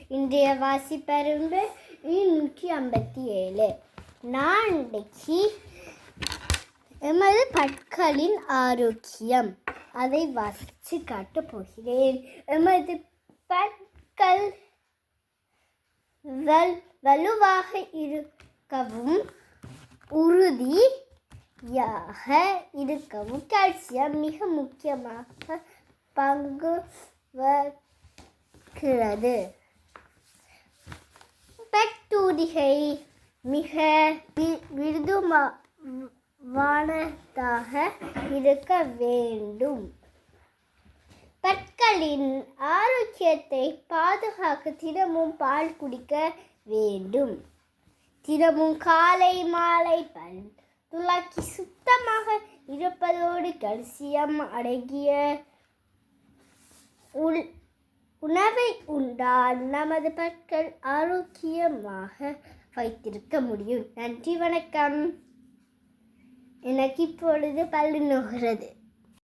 இன்றைய வாசிப்பரும்பு 157. நான் இன்றைக்கு எமது பற்களின் ஆரோக்கியம் அதை வாசித்து காட்டப் போகிறேன். எமது பற்கள் வலுவாக இருக்கவும் உறுதியாக இருக்கவும் கால்சியம் மிக முக்கியமாக பங்கு வகிக்கிறது. பற்தூரிகை மிக மிருதுவானதாக இருக்க வேண்டும். பற்களின் ஆரோக்கியத்தை பாதுகாக்க தினமும் பால் குடிக்க வேண்டும். தினமும் காலை மாலை பல் துலக்கி சுத்தமாக இருப்பதோடு கால்சியம் அடங்கிய உணவை உண்டால் நமது பற்கள் ஆரோக்கியமாக வைத்திருக்க முடியும். நன்றி, வணக்கம். எனக்கு இப்பொழுது பல்லு நோகிறது.